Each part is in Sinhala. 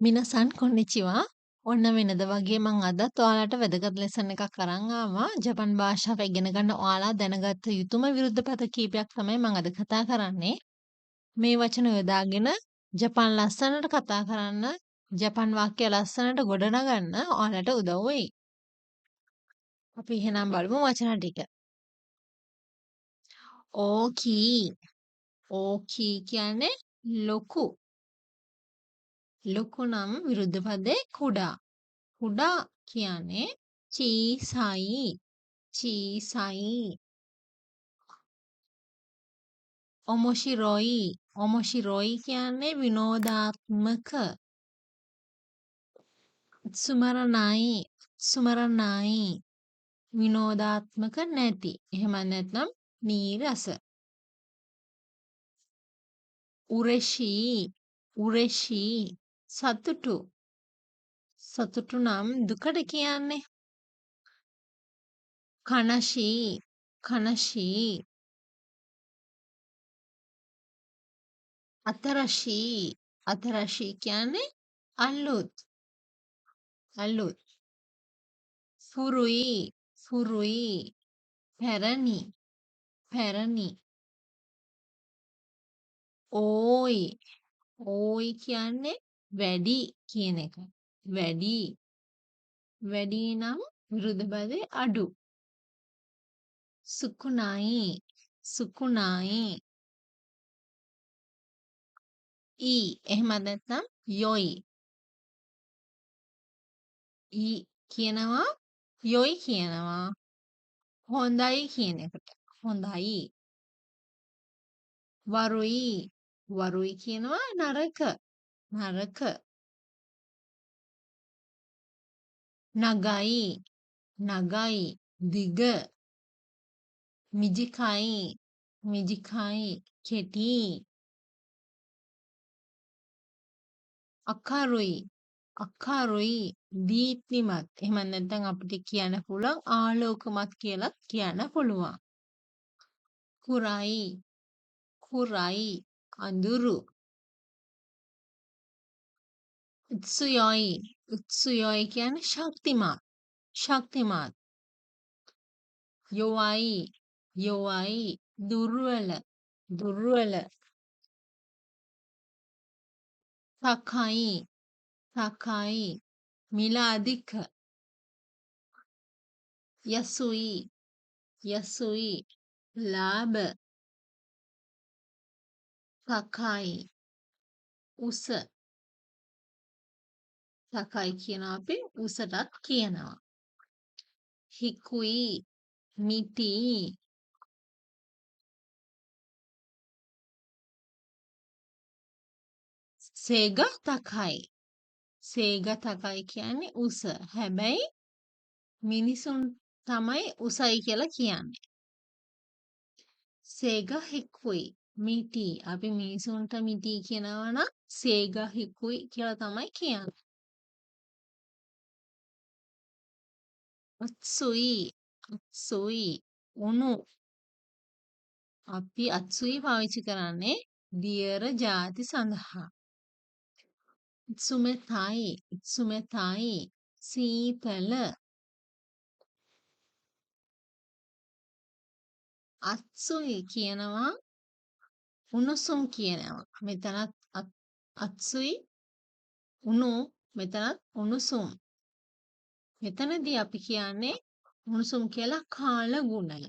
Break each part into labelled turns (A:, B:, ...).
A: මිනසන් කොන්නිචිවා. ඔන්න වෙනද වගේ මං අදත් ඔයාලට වැදගත් ලෙසන් එකක් අරන් ආවා. ජපන් භාෂාව ඉගෙන ගන්න ඔයාලා දැනගත යුතුම විරුද්ධ පද කීපයක් තමයි මං අද කතා කරන්නේ. මේ වචන යොදාගෙන ජපන් ලස්සනට කතා කරන්න, ජපන් වාක්‍ය ලස්සනට ගොඩනගන්න ඔයාලට උදව් වෙයි. අපි එහෙනම් බලමු වචන ටික. ඕකී. ඕකී කියන්නේ ලොකු. ලොකු නම් විරුද්ධ පදේ කුඩා. කුඩා කියන්නේ චීසයි. චීසයි. ඔමොශිරොයි. ඔමොශිරොයි කියන්නේ විනෝදාත්මක. සුමරනයි. සුමරනයි. විනෝදාත්මක නැති. එහෙම නැත්නම් නීරස. උරෙෂී. උරෙෂී. සතුටු. සතුටු නම් දුකට කියන්නේ. කනශී. කනශී. අතරශී. අතරශී කියන්නේ අලුත්. අලුත්. ෆුරුයි. ෆුරුයි. පැරණි. පැරණි. ඕයි. ඕයි කියන්නේ වැඩි කියන එක. වැඩි. වැඩි නම් විරුද්ධ පදේ අඩු. සුකුණයි. සුකුණයි. ඊ එහෙම නැත්නම් යොයි. ඊ කියනවා යොයි කියනවා හොඳයි කියන එකට. හොඳයි. වරුයි. වරුයි කියනවා නරක. නරක. නගයි. නගයි. දිග. මිජිකයි. මිජිකයි. කෙටි. අකරුයි. අකරුයි. දීප්තිමත්. එහෙම නැත්නම් අපිට කියන්න පුළුවන් ආලෝකමත් කියලා කියන්න පුළුවන්. කුරයි. කුරයි. අඳුරු. උත්සුයොයි. උත්සුයොයි කියන්නේ ශක්තිමත්. ශක්තිමත්. යොවයි. යොවයි. දුර්වල. දුර්වල. සකයි. සකයි. මිල අධික. යසුයි. යසුයි. ලාභ. සකයි. උස. සකයි කියනවා අපි උසටත් කියනවා. හිකුයි. මිටි. සේග තකයි. සේග තකයි කියන්නේ උස. හැබැයි මිනිසුන් තමයි උසයි කියලා කියන්නේ. සේග හිකුයි. මිටි. අපි මිනිසුන්ට මිටි කියනවා නම් සේග හිකුයි කියලා තමයි කියන්නේ. අත්සුයි. අත්සුයි. උණු. අපි අත්සුයි පාවිච්චි කරන්නේ දියර ಜಾති සඳහා. සුමෙතයි. සුමෙතයි. සීතල. අත්සුයි කියනවා උණුසුම් කියනවා. මෙතනත් අත්සුයි උණු මෙතනත් උණුසුම්. මෙතනදී අපි කියන්නේ උණුසුම් කියලා කාල ගුණය.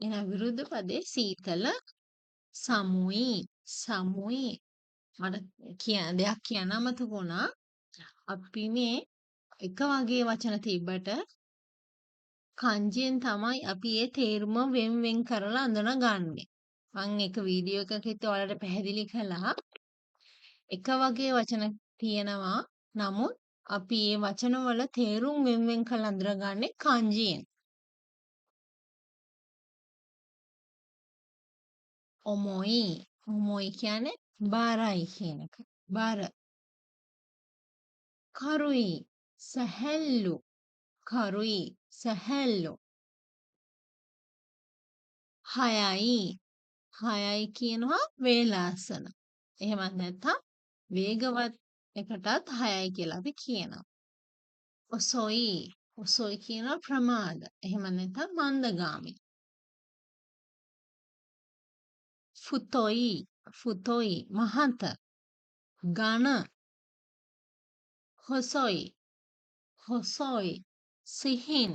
A: එහෙනම් විරුද්ධ පදේ සීතල සමුයි. සමුයි. මට දෙයක් කියන්න අමතක වුණා. අපි මේ එක වගේ වචන තිබ්බට කංජියෙන් තමයි අපි ඒ තේරුම වෙන් කරලා අඳුනගන්නේ. මම එක වීඩියෝ එකකෙත් ඔයාලට පැහැදිලි කළා. එක වගේ වචන තියෙනවා. නමුත් අපි මේ වචන වල තේරුම් වෙන් කරලා අඳුනගන්නේ කංජියෙන්. ඔමොයි. ඔමොයි කියන්නේ බාරයි කියන එක. බාර. කරුයි. සැහැල්ලු. කරුයි. සැහැල්ලු. හයයි. හයයි කියනවා වේලාසන. එහෙම නැත්නම් වේගවත් එකටත් 6යි කියලා අපි කියනවා. ඔසොයි ඔසොයි කියනවා ප්‍රමාද. එහෙම නැත්නම් මන්දගාමී. ෆුතොයි ෆුතොයි මහත. ඝන හොසොයි හොසොයි සිහින්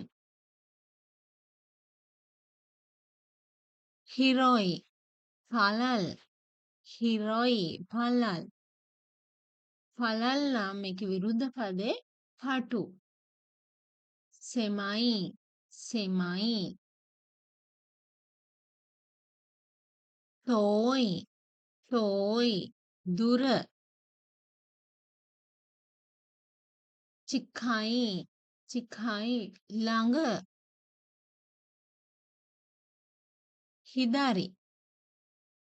A: හිරොයි පළල් හිරොයි පළල් පළල් නම් මේකේ විරුද්ධ පදේ පටු සෙමයි සෙමයි තෝයි තෝයි දුර චිකයි චිකයි ළඟ හිදාරි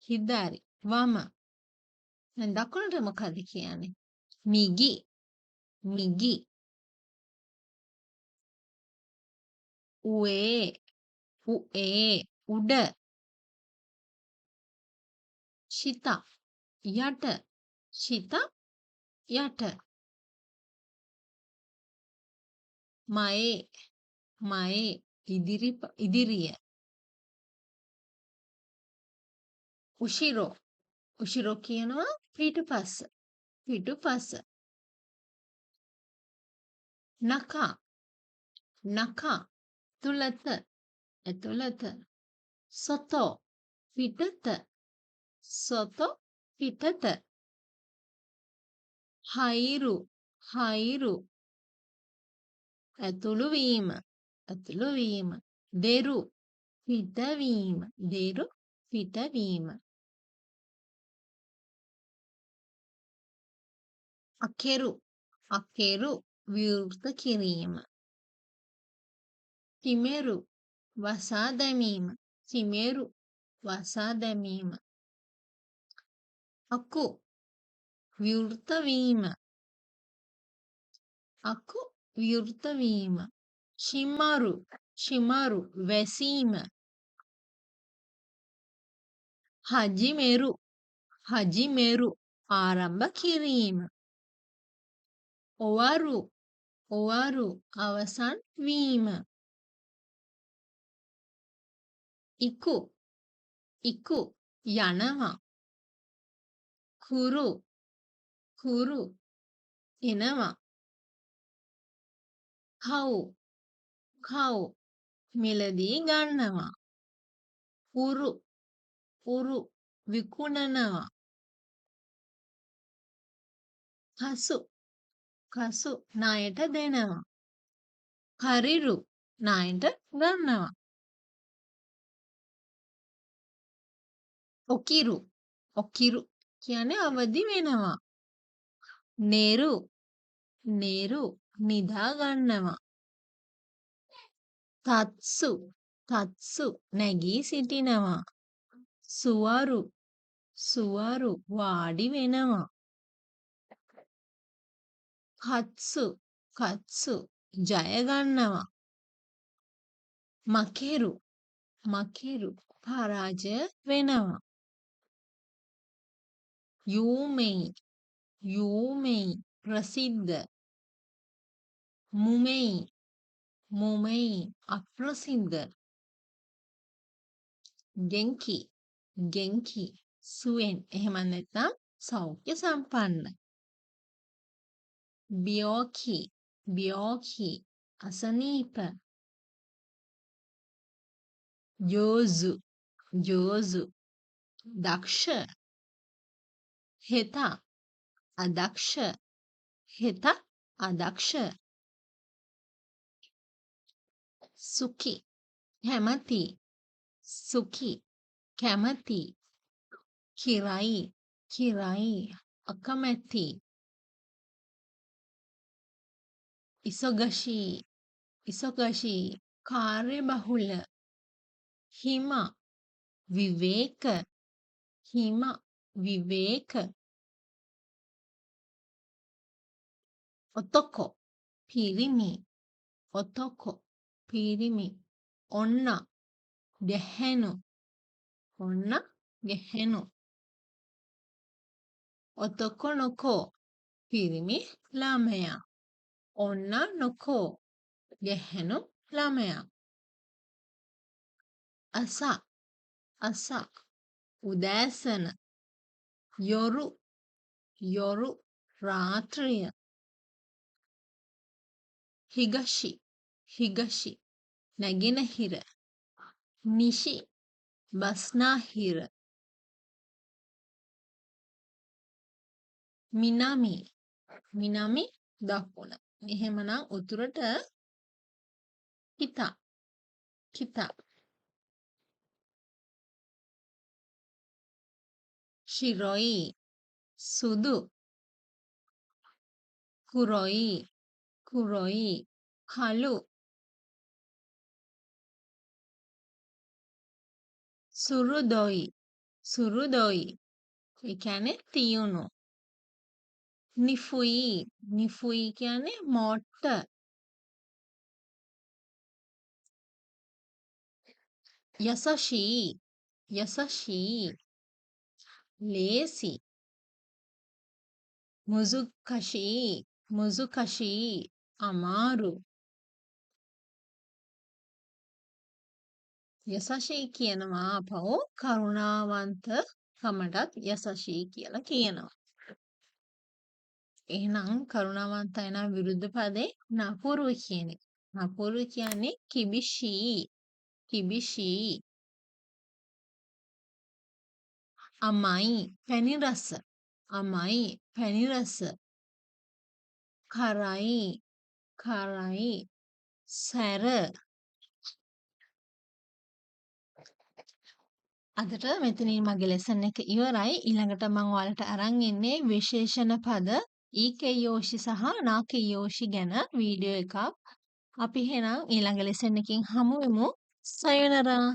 A: හිදාරි වම දැන් දකුණට මොකද කියන්නේ මිගි මිගි උේ උේ උඩ ශිත යට ශිත යට මයේ මයේ ඉදිරිය උෂිරෝ උෂිරෝ කියනවා පිටුපස පිටුපස නකා නකා තුලත ඇතුළත සොතෝ පිටත සොතෝ පිටත හයිරු හයිරු ඇතුළු වීම ඇතුළු වීම දෙරු පිටවීම දෙරු පිටවීම අකෙරු අකෙරු විවෘත කිරීම තිමෙරු වසා දැමීම තිමෙරු වසා දැමීම අකු විවෘත වීම අකු විවෘත වීම ශිමරු ශිමරු වැසීම හජිමෙරු හජිමෙරු ආරම්භ කිරීම ඔවරු ඔවරු අවසන් වීම ඉකු ඉකු යනවා කුරු කුරු එනවා කව් කව් මිලදී ගන්නවා උරු උරු විකුණනවා කසු කසු ණයට දෙනවා කරිරු ණයට ගන්නවා ඔකිරු ඔකිරු කියන්නේ අවදි වෙනවා නෙරු නෙරු නිදා ගන්නවා තත්සු තත්සු නැගී සිටිනවා සුවරු සුවරු වාඩි වෙනවා කත්සු කත්සු ජය ගන්නවා මකෙරු මකෙරු පරාජය වෙනවා යූමෙයි යූමෙයි ප්‍රසිද්ධ මුමෙයි මුමෙයි අප්‍රසිද්ධ ගෙන්කි ගෙන්කි සුවෙන් එහෙම නැත්නම් සෞඛ්‍ය සම්පන්න බියෝකි බියෝකි අසනීප ජෝසු ජෝසු දක්ෂ හෙත අදක්ෂ හෙත අදක්ෂ සුඛි කැමති සුඛි කැමති කිරයි කිරයි අකමැති ඉසොගෂි ඉසොගෂි කාර්යබහුල හිම විවේක හිම විවේක ඔතොකො පිරිමි ඔතොකො පිරිමි ඔන්න ගැහැණු ඔන්න ගැහැණු ඔතොකො නොකෝ පිරිමි ළමයා. ඔන්න නොකෝ ගැහැණු ළමයා. අස උදෑසන. යොරු රාත්‍රිය. හිගෂි නැගෙනහිර. නිශි බස්නාහිර. මිනමි දකුණ. එහෙමනම් උතුරට කිතා. ශිරොයි සුදු. කුරොයි කළු. සුරුදොයි ඒ කියන්නේ තියුණු. නිෆුයි කියන්නේ මොට්ට. යසෂී ලේසි. මුසුකෂී අමාරු. යසෂී කියනවා ආපහු කරුණාවන්ත කමටත් යසෂී කියලා කියනවා. එහෙනම් කරුණාවන්තයි නම් විරුද්ධ පදේ නපුරු කියන එක. නපුරු කියන්නේ කිබිෂී. අමයි පැණි රස. කරයි සැර. අදට මෙතනින් මගේ ලෙසන් එක ඉවරයි. ඊළඟට මම ඔයාලට අරන් ඉන්නේ විශේෂණ පද ඊකේයෝෂි සහ නාකේයෝෂි ගැන වීඩියෝ එකක්. අපි එහෙනම් ඊළඟ ලෙසන් එකකින් හමු වෙමු. සයොනරා.